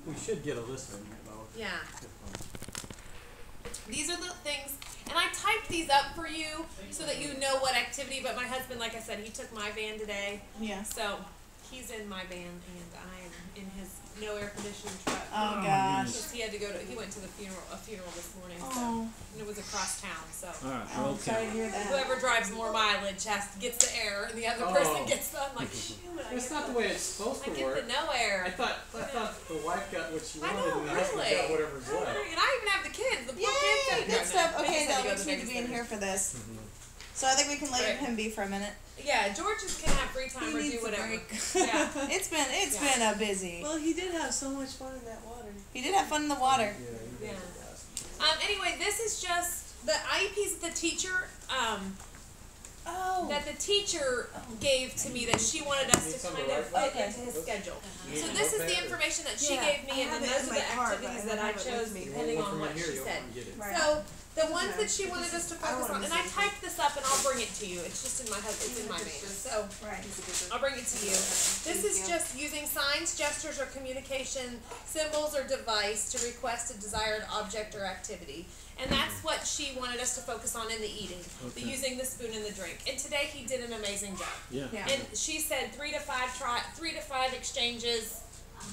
we should get a list of them, though. Yeah. These are the things, and I typed these up for you so that you know what activity, but my husband, like I said, he took my van today. Yeah. So he's in my van and I am in his no air conditioning truck. Oh gosh. Because he had to he went to a funeral this morning, so, Oh. and it was across town, so. Alright, I'm sorry to hear that. Whoever drives more mileage gets the air, and the other person gets the, I'm like, shoot, That's not the way it's supposed I to get work. the no air. I thought the wife got what she I wanted know, and the husband really. got whatever's left. And I even have the kids. The poor kids Yay! had to Good go stuff. now. They Okay, just had to now go we to need to be in babysitter. here for this. So I think we can let him be for a minute. Yeah, George just can have free time or do whatever. Yeah. It's been a busy. Well, he did have so much fun in that water. He did have fun in the water. Yeah. Anyway, this is just the IEPs that the teacher gave to me that she wanted us to kind of fit into his schedule. So this is the information that she gave me, and then those are the activities that I chose depending on what she said. So the ones that she wanted us to focus on, and I typed this up and I'll bring it to you. It's just in my van. So I'll bring it to you. This is just using signs, gestures, or communication symbols or device to request a desired object or activity. And that's what she wanted us to focus on in the eating, the using the spoon and the drink. And today he did an amazing job. Yeah. And she said 3 to 5 exchanges.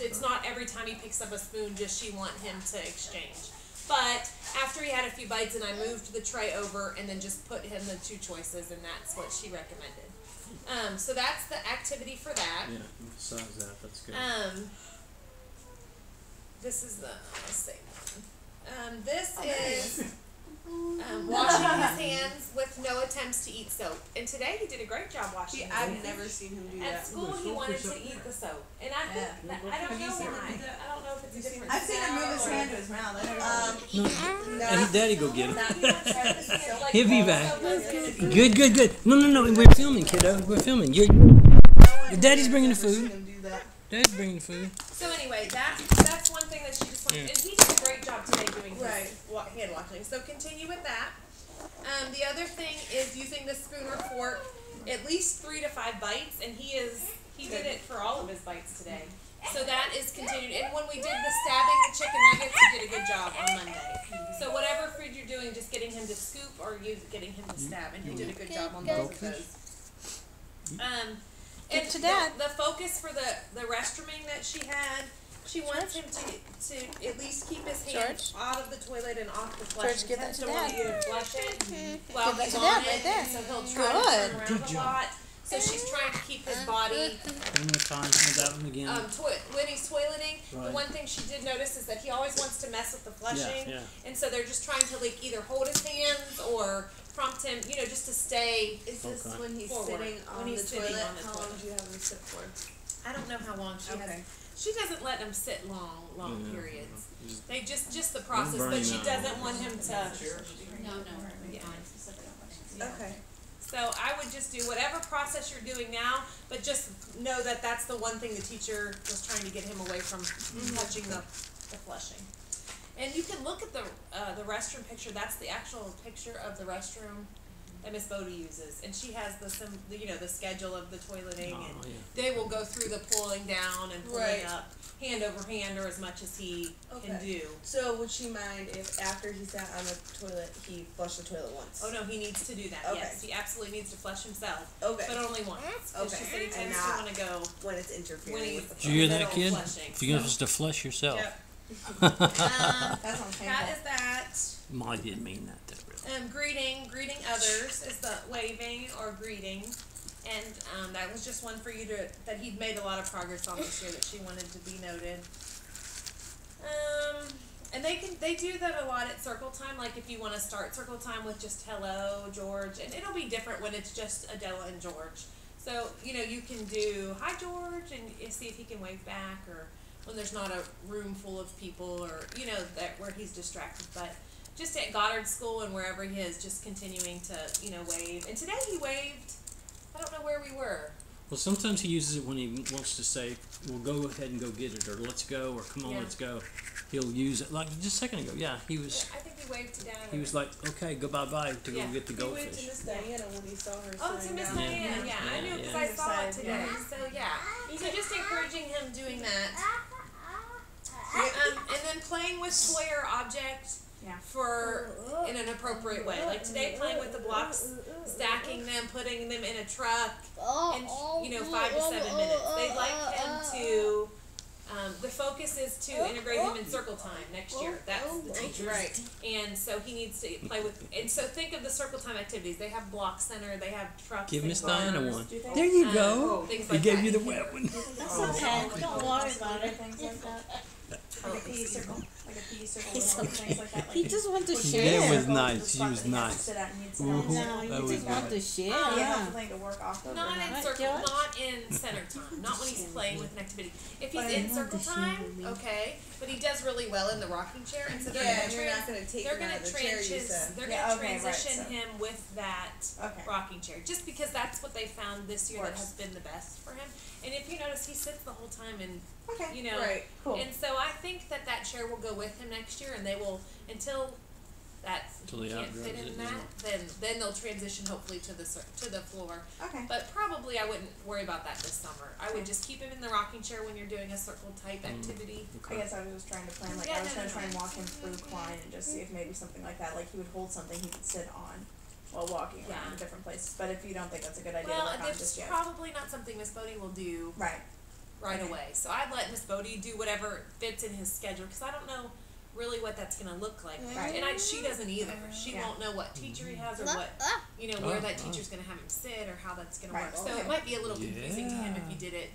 It's not every time he picks up a spoon, just she want him to exchange. But after he had a few bites, and I moved the tray over and then just put him the 2 choices, and that's what she recommended. So that's the activity for that. Yeah, besides that, that's good. This is the same one. This is washing his hands with no attempts to eat soap. And today he did a great job washing his hands. I've never seen him do At that. school, he wanted to eat the soap, and I think I don't know why. I don't know if it's a different. I've seen him move his hand to his mouth. Hey, Daddy, go get him. Like, He'll be back. Good. No, we're filming, kiddo. We're filming. Daddy's bringing the food. Daddy's bringing the food. So anyway, that's one thing that she just wanted, and he did a great job today doing his hand washing. So continue with that. The other thing is using the spoon or fork at least 3 to 5 bites, and he did it for all of his bites today. So that is continued. And when we did the stabbing the chicken nuggets, he did a good job on Monday. So whatever food you're doing, just getting him to scoop or getting him to stab, and he did a good job on both of those. And the focus for the restrooming that she had, she wants him to at least keep his hands out of the toilet and off the flush. George, give that to Don't want Dad. you to flush it while Give he's that to on Dad it. right there. So he'll try to turn around a lot. So she's trying to keep his body. One more time, hold that one again. When he's toileting, the one thing she did notice is that he always wants to mess with the flushing. Yeah. And so they're just trying to either hold his hands or prompt him, just to stay. Is this when he's forward. sitting on When the he's sitting toilet? on the How long toilet. do you have him sit for? I don't know how long she has. She doesn't let him sit long periods. They just the process, but she doesn't want him to. No. Yeah. Okay. So I would just do whatever process you're doing now, but just know that that's the one thing the teacher was trying to get him away from touching the flushing. And you can look at the restroom picture. That's the actual picture of the restroom that Miss Bodie uses, and she has the schedule of the toileting, and they will go through the pulling down and pulling up, hand over hand, or as much as he can do. So would she mind if after he sat on the toilet, he flushed the toilet once? Oh no, he needs to do that. Okay. Yes, he absolutely needs to flush himself. Okay. But only once. Okay. She said he tends And to not want to go when it's interfering with the Did you hear that, middle kid? flushing. If you're going to flush yourself. Yep. That sounds painful. That is that. Molly didn't mean that, though, really. Greeting others is the waving or greeting, and that was just one for you that he'd made a lot of progress on this year that she wanted to be noted. And they do that a lot at circle time. Like if you want to start circle time with just hello George, and it'll be different when it's just Adela and George. So you can do hi George and see if he can wave back, or when there's not a room full of people, or that where he's distracted. But just at Goddard School and wherever he is, just continuing to wave. And today he waved. I don't know where we were. Well, sometimes he uses it when he wants to say, well, go ahead and go get it, or let's go, or come on, let's go. He'll use it, like just a second ago, he was... I think he waved to Dad. He was like, okay, go bye-bye to go get the He went to goldfish. Miss Diana when he saw her. Oh, to Miss Diana, I knew because I saw it today. So, so just encouraging him doing that. And then playing with toy or object for in an appropriate way. Like today, playing with the blocks, stacking them, putting them in a truck, and 5 to 7 minutes. They'd like him to. The focus is to integrate him in circle time next year. That's the teacher, right? And so he needs to play with. And so think of the circle time activities. They have block center. They have trucks. Give Miss cars, Diana one. There you go. Things He like gave that. you the wet one. That's okay. Don't worry about it. Things like that. Like a pea circle. Like a pea circle. Things like that. He just wants to share. That was nice. She was nice. No, That he was just wants good. to share. You have Yeah. something to work off of. Not in Right, circle, George? not in center time, not when he's playing with an activity. If he's in circle time, okay, but he does really well in the rocking chair, and so they're you're not gonna take him gonna out of the chair, you transition. said. They're Yeah, gonna okay, right, transition so- him with that rocking chair, just because that's what they found this year that has been the best for him. And if you notice, he sits the whole time, and Right. Cool. and so I think that chair will go with him next year, and they will until Until he can't outgrows fit in it, that. Then they'll transition hopefully to the floor. Okay. But probably I wouldn't worry about that this summer. I would just keep him in the rocking chair when you're doing a circle type activity. I guess I was just trying to plan, like, I was gonna try and walk him through Klein and just see if maybe something like that, like he would hold something he could sit on while walking around different places. But if you don't think that's a good idea to Well, work on it's just yet. probably not something Miss Bodie will do right away. So I'd let Miss Bodie do whatever fits in his schedule, because I don't know really what that's going to look like. Right. And she doesn't either. She won't know what teacher he has or what, where that teacher's going to have him sit or how that's going to work. So it might be a little confusing to him if you did it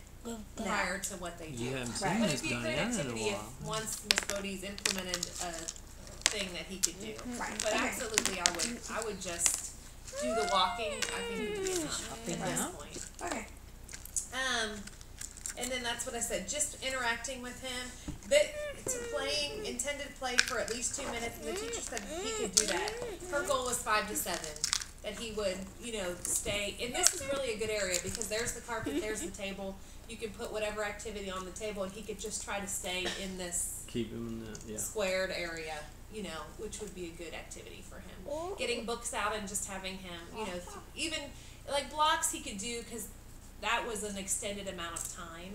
prior to what they do. You haven't Right. seen But Miss it'd be a good Diana in a activity if while. once Miss Bodie's implemented a thing that he could do. Right. But Okay. absolutely, I would just do the walking. I think it would be enough at this point. Okay. And then that's what I said, just interacting with him. Intended to play for at least 2 minutes, and the teacher said he could do that. Her goal was 5 to 7, that he would, stay. And this is really a good area because there's the carpet, there's the table. You can put whatever activity on the table, and he could just try to stay in this Keep him in the, squared area, which would be a good activity for him. Getting books out and just having him, even like blocks he could do because that was an extended amount of time.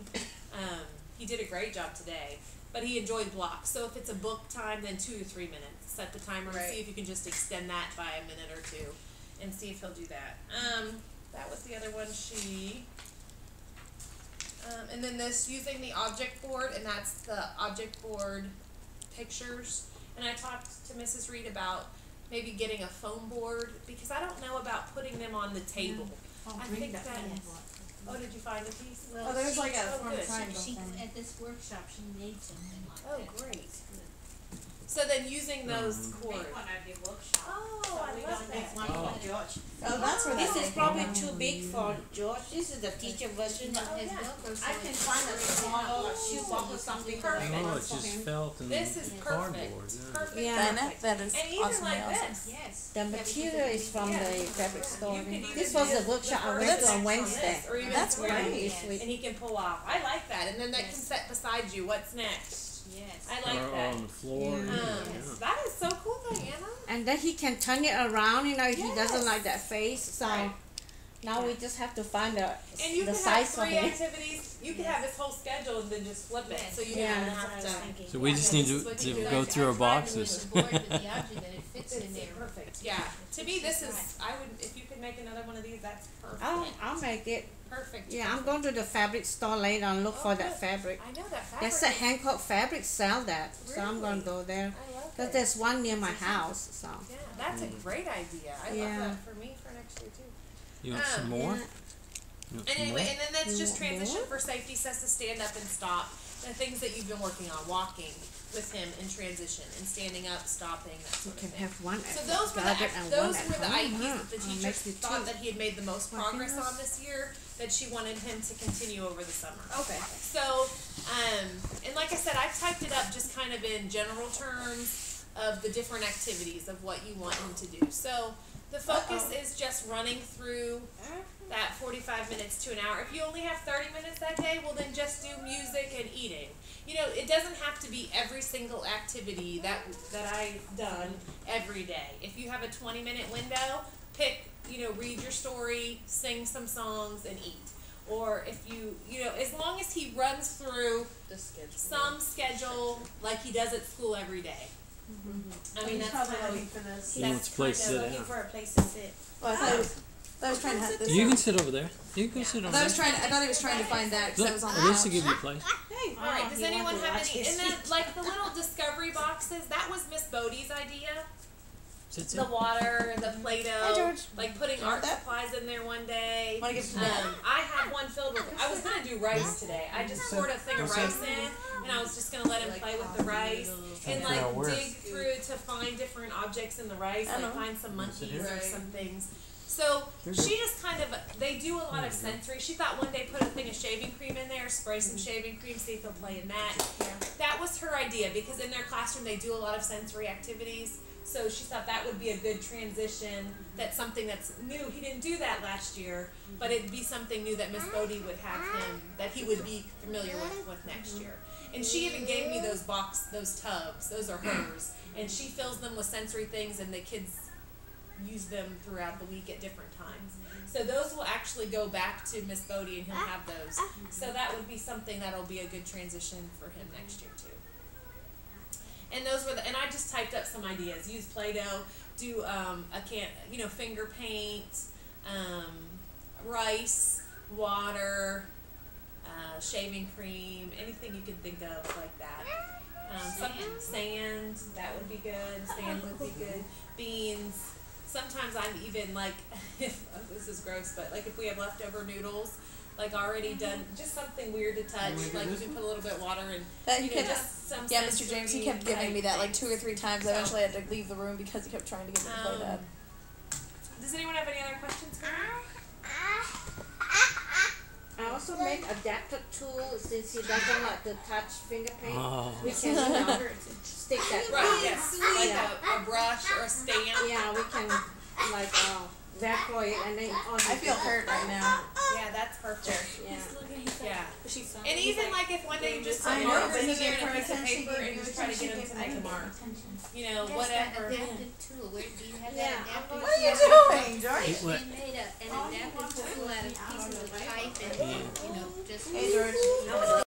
He did a great job today, but he enjoyed blocks. So if it's a book time, then 2 to 3 minutes. Set the timer and see if you can just extend that by a minute or two, and see if he'll do that. That was the other one. And then this using the object board, and that's the object board pictures. And I talked to Mrs. Reed about maybe getting a foam board because I don't know about putting them on the table. I think that. Oh, did you find a piece? Well, there's like a form good. triangle She, thing. at this workshop, she made something like Oh, that. great. So then using those cords. Make one of your workshops. Oh, I love that. One for George. Oh, that's where This that is probably too big for George. This is the teacher version. Oh, His yeah. Velcro I can find a smaller shoebox or something. Perfect. oh, it's just felt and This is cardboard. perfect. Yeah. Perfect. Yeah. Perfect. That is And even awesome. like Awesome. this. Yes. The material is from the fabric store. You can even This was the do workshop I the went to first on Wednesday. this, or even That's three great. This week. And he can pull off. I like that. And then that can set beside you. What's next? Yes. I like Or that. on the floor. Yeah. Yeah. That is so cool, Diana. And then he can turn it around, if he doesn't Yes. like that face. So Right. now we just have to find And you the can have size for 3 him. activities. You can have his whole schedule and then just flip it. So you Yeah. don't That's what I have was to. thinking. So we just need to go through our boxes. The board with the object that it fits in there. Perfect. Yeah. To me, this is. I would. If you could make another one of these, that's perfect. I'll make it. Perfect. Yeah, I'm going to the fabric store later and look for that good. fabric. I know that fabric. There's a Hancock fabric sell that, so I'm gonna Really? go there. I love Cause it. there's one near my house, so. Yeah, that's a great idea. I Yeah. love that for me for next year too. You want some more? Yeah. You want And some anyway, more? and then that's You just want transition more? for safety, says to stand up and stop. The things that you've been working on, walking with him in transition and standing up, stopping, that You sort of can thing. have one So at those were Garden and those one at were the home. IPs that the I'll teachers make you thought two. that he had made the most What progress else? on this year, that she wanted him to continue over the summer. Okay. So, and like I said, I typed it up just kind of in general terms of the different activities of what you want him to do. So the focus is just running through that 45 minutes to an hour. If you only have 30 minutes that day, well then just do music and eating. It doesn't have to be every single activity that I've done every day. If you have a 20-minute window, pick, read your story, sing some songs, and eat. or if you know, as long as he runs through The schedule. some schedule like he does at school every day. I mean, He's that's probably kind of looking for this. He wants a place to sit Looking down. for a place to sit. Well, I was trying to have this. You can sit over there. You can go sit over I there. thought he was trying to find that because Look, that was on the at least to couch. give you a place. Hey, all Oh, right. Does he anyone wants to have watch any? his And then, like the little discovery boxes, that was Miss Bodie's idea. Sit, The water, the Play-Doh, Hi, George. like putting You want art that? supplies in there one day. Wanna give it to Dad? I had one filled with. I was gonna do rice today. I just poured a thing of rice in, and I was just gonna let him play with the rice and like dig through to find different objects in the rice, I like know. find some monkeys or Right. some things. So she just kind of, they do a lot of sensory. She thought one day put a thing of shaving cream in there, spray some shaving cream, see if he'll play in that. That was her idea because in their classroom they do a lot of sensory activities. So she thought that would be a good transition. That's something that's new. He didn't do that last year, but it'd be something new that Miss Bodie would have him, that he would be familiar with next year. And she even gave me those tubs. Those are hers. And she fills them with sensory things, and the kids use them throughout the week at different times. So those will actually go back to Miss Bodie, and he'll have those. So that would be something that'll be a good transition for him next year too. And those were and I just typed up some ideas. Use Play-Doh, do finger paint, rice, water, shaving cream, anything you can think of like that. Sand, that would be good. Sand would be good. Beans. Sometimes I'm even like, this is gross, but like if we have leftover noodles, like already done, just something weird to touch, like you can put a little bit of water and, That he kept, just some yeah, Mr. James, he kept giving me that like 2 or 3 times. I So- eventually had to leave the room because he kept trying to get me to play that. Does anyone have any other questions for me? I also made adapter tool since he doesn't like to touch finger paint. Oh. We can, stick that. Right, yes, like a brush or a stamp. Yeah, we can like evaporate and then. I feel hurt right now. Yeah, that's perfect. Yeah. Yeah. She's And even like if one day you just put I know, markers but in he there gave and a her piece of attention, paper he and gave just her try to get them attention, to make a mark. You know, That's whatever. that adaptive tool. Where do you have Yeah, that adaptive What are you tool? doing, George? They made an adaptive tool out of pieces of pipe and, just. Hey, George.